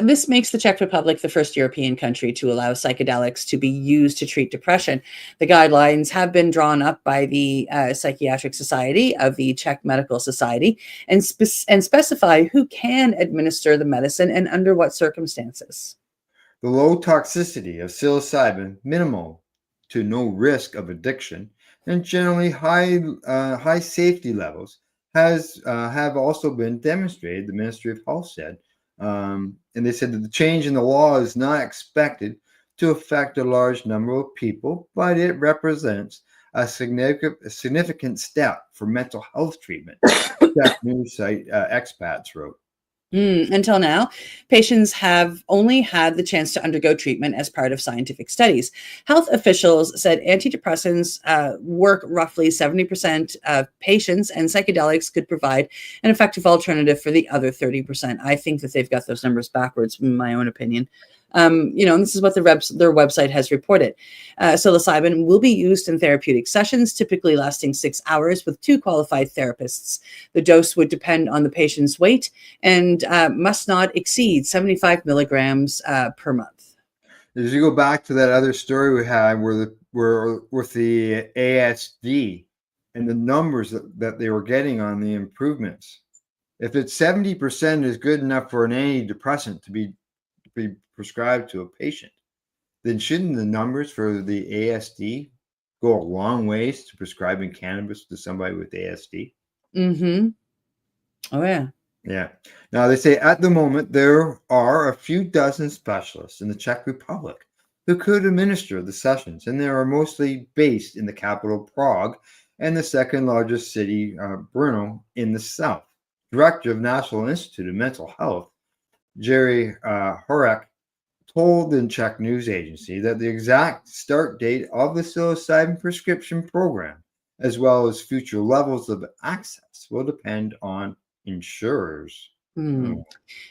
This makes the Czech Republic the first European country to allow psychedelics to be used to treat depression. The guidelines have been drawn up by the Psychiatric Society of the Czech Medical Society and specify who can administer the medicine and under what circumstances. The low toxicity of psilocybin, minimal to no risk of addiction, and generally high safety levels have also been demonstrated, the Ministry of Health said. And they said that the change in the law is not expected to affect a large number of people, but it represents a significant step for mental health treatment. That news site expats wrote. Until now, patients have only had the chance to undergo treatment as part of scientific studies. Health officials said antidepressants work roughly 70% of patients, and psychedelics could provide an effective alternative for the other 30%. I think that they've got those numbers backwards, in my own opinion. And this is what their website has reported. Psilocybin will be used in therapeutic sessions, typically lasting 6 hours with 2 qualified therapists. The dose would depend on the patient's weight and must not exceed 75 milligrams per month. As you go back to that other story we had where with the ASD and the numbers that they were getting on the improvements, if it's 70% is good enough for an antidepressant to be prescribed to a patient, then shouldn't the numbers for the ASD go a long ways to prescribing cannabis to somebody with ASD? Mm-hmm. Oh, yeah. Yeah. Now, they say at the moment, there are a few dozen specialists in the Czech Republic who could administer the sessions, and they are mostly based in the capital, Prague, and the second largest city, Brno, in the south. Director of National Institute of Mental Health, Jerry Horek, told the Czech news agency that the exact start date of the psilocybin prescription program, as well as future levels of access, will depend on insurers.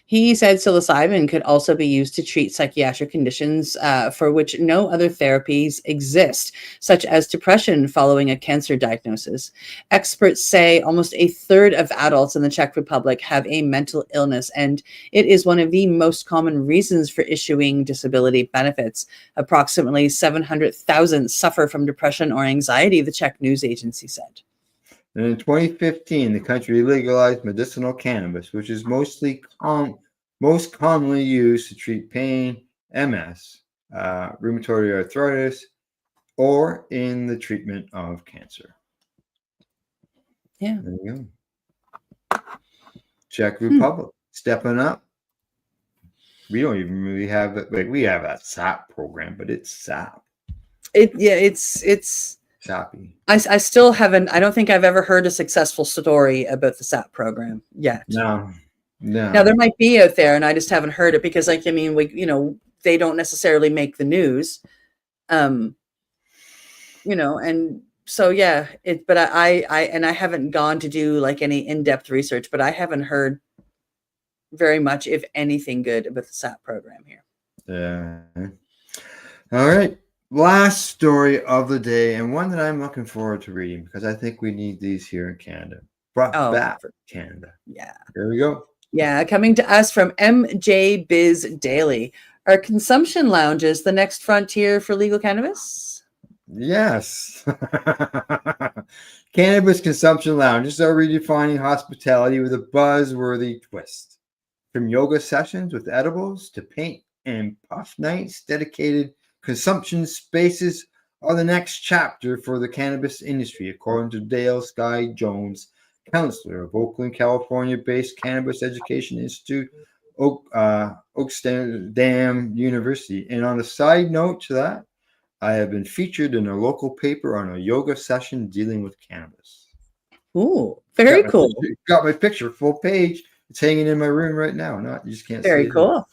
He said psilocybin could also be used to treat psychiatric conditions for which no other therapies exist, such as depression following a cancer diagnosis. Experts say almost a third of adults in the Czech Republic have a mental illness, and it is one of the most common reasons for issuing disability benefits. Approximately 700,000 suffer from depression or anxiety, the Czech news agency said. And in 2015, the country legalized medicinal cannabis, which is most commonly used to treat pain, MS, rheumatoid arthritis, or in the treatment of cancer. Yeah. There you go. Czech Republic, stepping up. We don't even really have it. Like, we have a SAP program, but it's SAP. It's sappy. I still haven't. I don't think I've ever heard a successful story about the SAP program yet. No. Now there might be out there, and I just haven't heard it because, like, I mean, they don't necessarily make the news, and so yeah. But I haven't gone to do like any in-depth research, but I haven't heard very much, if anything, good about the SAP program here. Yeah. All right. Last story of the day, and one that I'm looking forward to reading because I think we need these here in Canada. Brought back for Canada. Yeah. Here we go. Yeah, coming to us from MJ Biz Daily. Are consumption lounges the next frontier for legal cannabis? Yes. Cannabis consumption lounges are redefining hospitality with a buzzworthy twist. From yoga sessions with edibles to paint and puff nights, dedicated consumption spaces are the next chapter for the cannabis industry, according to Dale Sky Jones, counselor of Oakland, California-based Cannabis Education Institute, Oaksterdam University. And on a side note to that, I have been featured in a local paper on a yoga session dealing with cannabis. Ooh, very cool. Got my picture, full page. It's hanging in my room right now. You just can't see it. Very cool.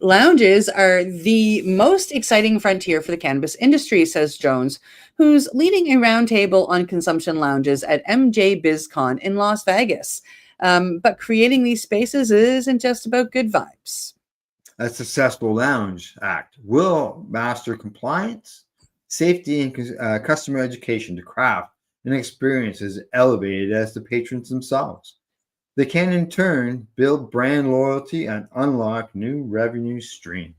Lounges are the most exciting frontier for the cannabis industry, says Jones, who's leading a roundtable on consumption lounges at MJ BizCon in Las Vegas. But creating these spaces isn't just about good vibes. A successful lounge act will master compliance, safety, and customer education to craft an experience as elevated as the patrons themselves. They can, in turn, build brand loyalty and unlock new revenue streams.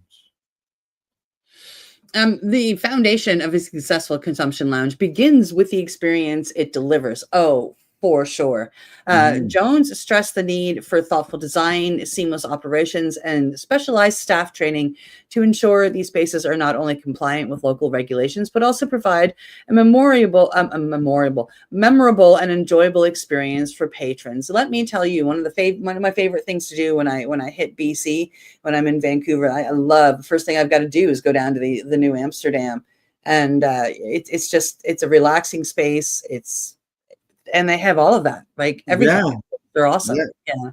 The foundation of a successful consumption lounge begins with the experience it delivers. Oh, for sure. Jones stressed the need for thoughtful design, seamless operations, and specialized staff training to ensure these spaces are not only compliant with local regulations, but also provide a memorable and enjoyable experience for patrons. Let me tell you, one of my favorite things to do when I hit BC, when I'm in Vancouver, I love, the first thing I've got to do is go down to the New Amsterdam, and it's a relaxing space. And they have all of that, like everything. Yeah. They're awesome. Yeah.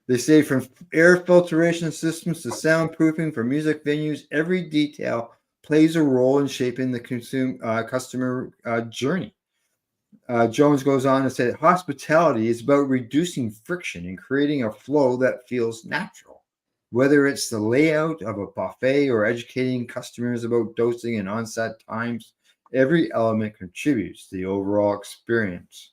They say from air filtration systems to soundproofing for music venues, every detail plays a role in shaping the customer journey. Jones goes on to say that hospitality is about reducing friction and creating a flow that feels natural. Whether it's the layout of a buffet or educating customers about dosing and onset times, every element contributes to the overall experience.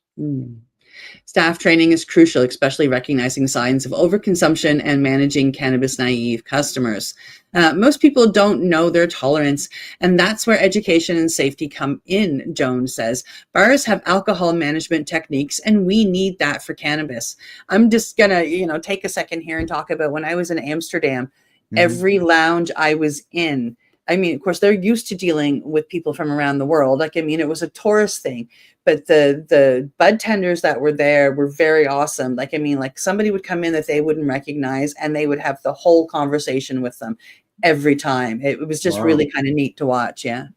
Staff training is crucial, especially recognizing signs of overconsumption and managing cannabis naive customers. Most people don't know their tolerance, and that's where education and safety come in, Jones says. Bars have alcohol management techniques, and we need that for cannabis. I'm just gonna, take a second here and talk about when I was in Amsterdam. Every lounge I was in, I mean, of course, they're used to dealing with people from around the world. It was a tourist thing, but the bud tenders that were there were very awesome. Somebody would come in that they wouldn't recognize, and they would have the whole conversation with them every time. It was just really kind of neat to watch. Yeah.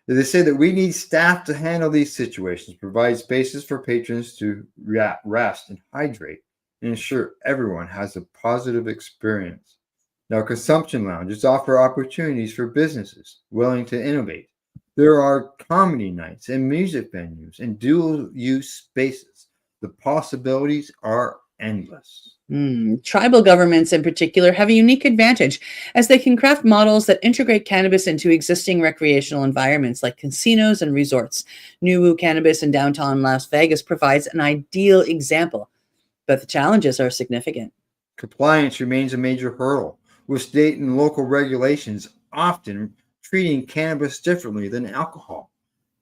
They say that we need staff to handle these situations, provide spaces for patrons to rest and hydrate, and ensure everyone has a positive experience. Now, consumption lounges offer opportunities for businesses willing to innovate. There are comedy nights and music venues and dual-use spaces. The possibilities are endless. Tribal governments in particular have a unique advantage, as they can craft models that integrate cannabis into existing recreational environments like casinos and resorts. New Woo Cannabis in downtown Las Vegas provides an ideal example, but the challenges are significant. Compliance remains a major hurdle, with state and local regulations often treating cannabis differently than alcohol.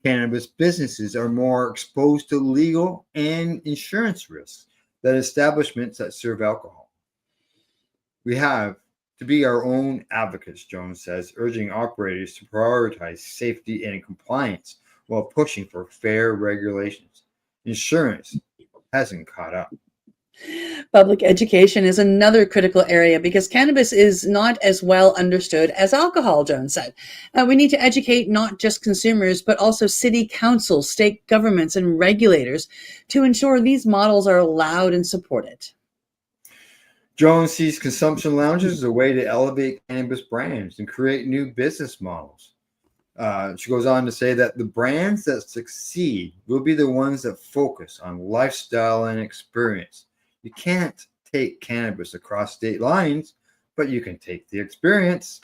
Cannabis businesses are more exposed to legal and insurance risks than establishments that serve alcohol. We have to be our own advocates, Jones says, urging operators to prioritize safety and compliance while pushing for fair regulations. Insurance hasn't caught up. Public education is another critical area because cannabis is not as well understood as alcohol, Jones said. We need to educate not just consumers, but also city councils, state governments, and regulators to ensure these models are allowed and supported. Jones sees consumption lounges as a way to elevate cannabis brands and create new business models. She goes on to say that the brands that succeed will be the ones that focus on lifestyle and experience. You can't take cannabis across state lines, but you can take the experience.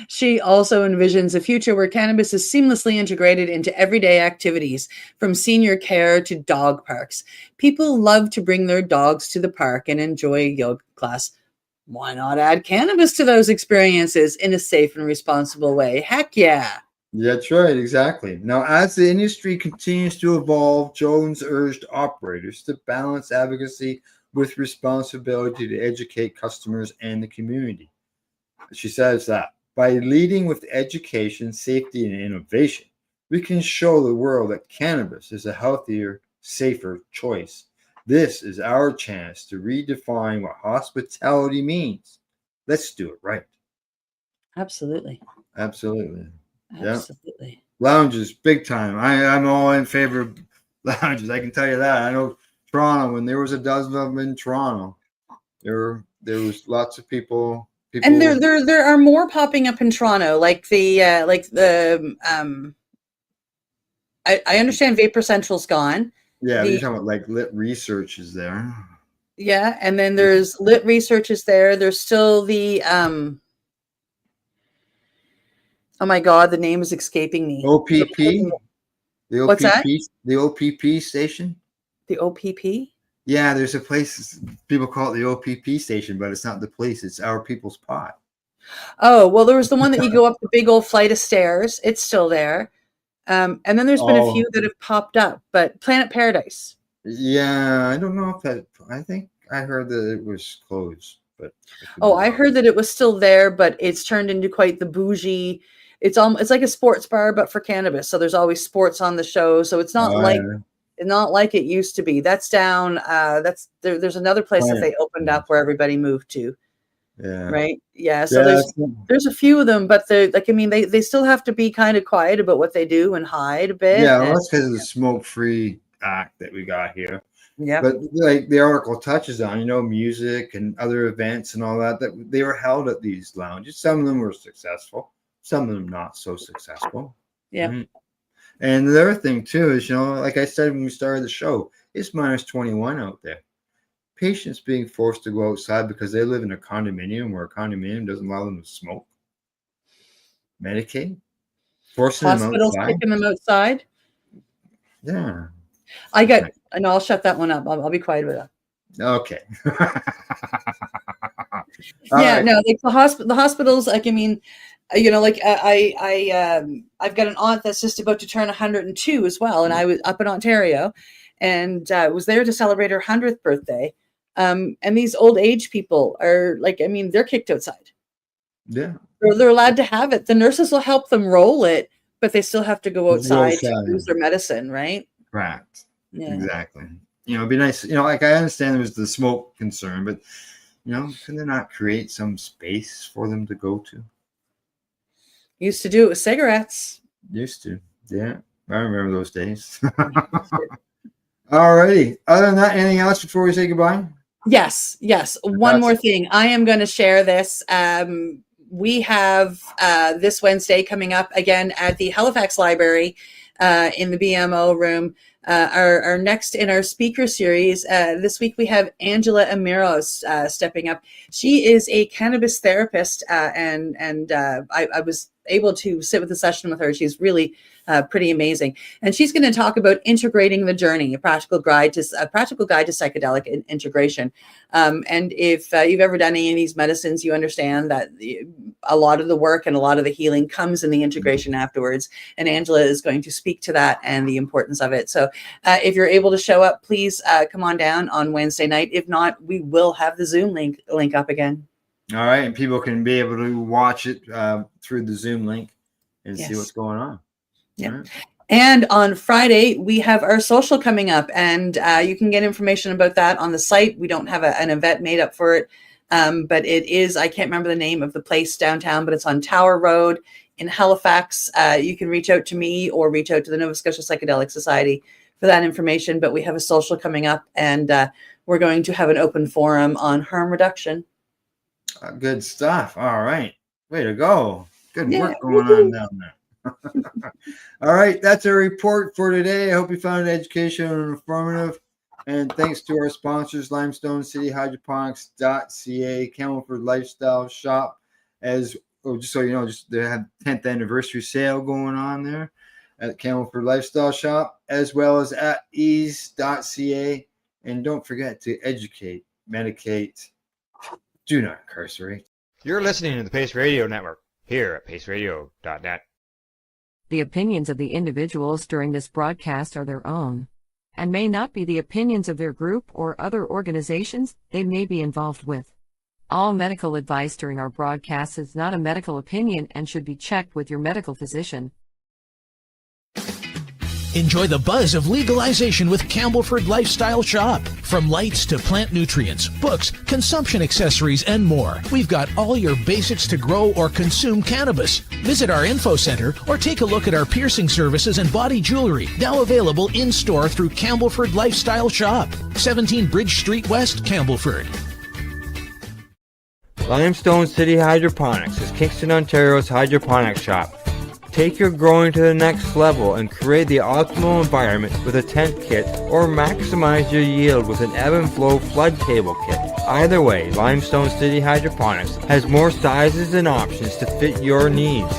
She also envisions a future where cannabis is seamlessly integrated into everyday activities, from senior care to dog parks. People love to bring their dogs to the park and enjoy a yoga class. Why not add cannabis to those experiences in a safe and responsible way? Heck yeah. That's right, exactly. Now, as the industry continues to evolve, Jones urged operators to balance advocacy with responsibility to educate customers and the community. She says that by leading with education, safety, and innovation, we can show the world that cannabis is a healthier, safer choice. This is our chance to redefine what hospitality means. Let's do it right. Absolutely. Absolutely. Absolutely. Yeah. Lounges, big time. I'm all in favor of lounges. I can tell you that. I know Toronto, when there was a dozen of them in Toronto, they were There was lots of people. And there are more popping up in Toronto, like I understand Vapor Central's gone. Yeah, you're talking about like Lit Research is there. Yeah, and then there's Lit Research is there. There's still the oh my God, the name is escaping me. OPP. The OPP. What's that? The OPP station. The OPP. Yeah, there's a place people call it the OPP station, but it's not the place. It's Our People's Pot. Oh well, there was the one that you go up the big old flight of stairs. It's still there. And then there's been a few that have popped up, but Planet Paradise. Yeah, I don't know if that. I think I heard that it was closed, but I heard that it was still there, but it's turned into quite the bougie. It's like a sports bar, but for cannabis. So there's always sports on the show. So it's not like it used to be. That's down. There's another place that they opened up where everybody moved to. Yeah. Right. Yeah. So there's a few of them, but they still have to be kind of quiet about what they do and hide a bit. Yeah, well, that's because of the smoke-free act that we got here. Yeah. But like the article touches on, music and other events and all that they were held at these lounges. Some of them were successful, some of them not so successful. Yeah. Right? And the other thing too is, like I said when we started the show, it's minus 21 out there. Patients being forced to go outside because they live in a condominium where a condominium doesn't allow them to smoke. Medicaid. Forcing Hospitals them outside. kicking them outside. Yeah. I'll shut that one up. I'll be quiet about that. Okay. Right. No, like the hospitals, like, I've got an aunt that's just about to turn 102 as well. And I was up in Ontario and was there to celebrate her 100th birthday. And these old age people are they're kicked outside. Yeah. They're allowed to have it. The nurses will help them roll it, but they still have to go outside to use their medicine, right? Correct. Yeah. Exactly. It'd be nice. Like I understand there's the smoke concern, but can they not create some space for them to go to? Used to do it with cigarettes. Used to. Yeah. I remember those days. All righty. Other than that, anything else before we say goodbye? Yes. One more thing. I am going to share this. We have this Wednesday coming up again at the Halifax Library in the BMO room. Our next in our speaker series this week, we have Angela Amiros stepping up. She is a cannabis therapist, and I was able to sit with a session with her. She's really pretty amazing, and she's going to talk about integrating the journey, a practical guide to psychedelic integration. And if you've ever done any of these medicines, you understand that a lot of the work and a lot of the healing comes in the integration afterwards. And Angela is going to speak to that and the importance of it. So if you're able to show up, please come on down on Wednesday night. If not, we will have the Zoom link up again. All right, and people can be able to watch it through the Zoom link and see what's going on. Yeah. Right. And on Friday, we have our social coming up, and you can get information about that on the site. We don't have an event made up for it, but it is, I can't remember the name of the place downtown, but it's on Tower Road in Halifax. You can reach out to me or reach out to the Nova Scotia Psychedelic Society for that information, but we have a social coming up, and we're going to have an open forum on harm reduction. Good stuff. All right. Way to go. Good work going on down there. All right. That's our report for today. I hope you found it educational and informative. And thanks to our sponsors, Limestone City, Hydroponics.ca, Campbellford Lifestyle Shop. Just so you know, they have 10th anniversary sale going on there at Campbellford Lifestyle Shop, as well as At-Eze.ca. And don't forget to educate, medicate, do not incarcerate. You're listening to the Pace Radio Network here at paceradio.net. The opinions of the individuals during this broadcast are their own, and may not be the opinions of their group or other organizations they may be involved with. All medical advice during our broadcast is not a medical opinion and should be checked with your medical physician. Enjoy the buzz of legalization with Campbellford Lifestyle Shop. From lights to plant nutrients, books, consumption accessories, and more, we've got all your basics to grow or consume cannabis. Visit our info center or take a look at our piercing services and body jewelry, now available in-store through Campbellford Lifestyle Shop, 17 Bridge Street West, Campbellford. Limestone City Hydroponics is Kingston, Ontario's hydroponics shop. Take your growing to the next level and create the optimal environment with a tent kit, or maximize your yield with an ebb and flow flood table kit. Either way, Limestone City Hydroponics has more sizes and options to fit your needs.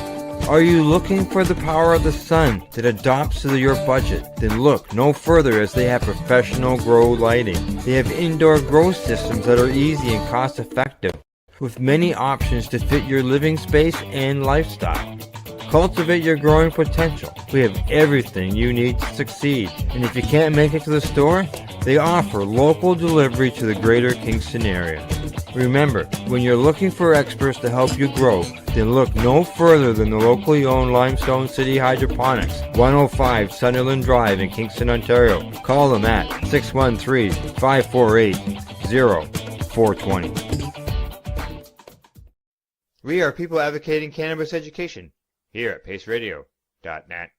Are you looking for the power of the sun that adapts to your budget? Then look no further, as they have professional grow lighting. They have indoor grow systems that are easy and cost effective, with many options to fit your living space and lifestyle. Cultivate your growing potential. We have everything you need to succeed. And if you can't make it to the store, they offer local delivery to the greater Kingston area. Remember, when you're looking for experts to help you grow, then look no further than the locally owned Limestone City Hydroponics, 105 Sunderland Drive in Kingston, Ontario. Call them at 613-548-0420. We are people advocating cannabis education here at paceradio.net.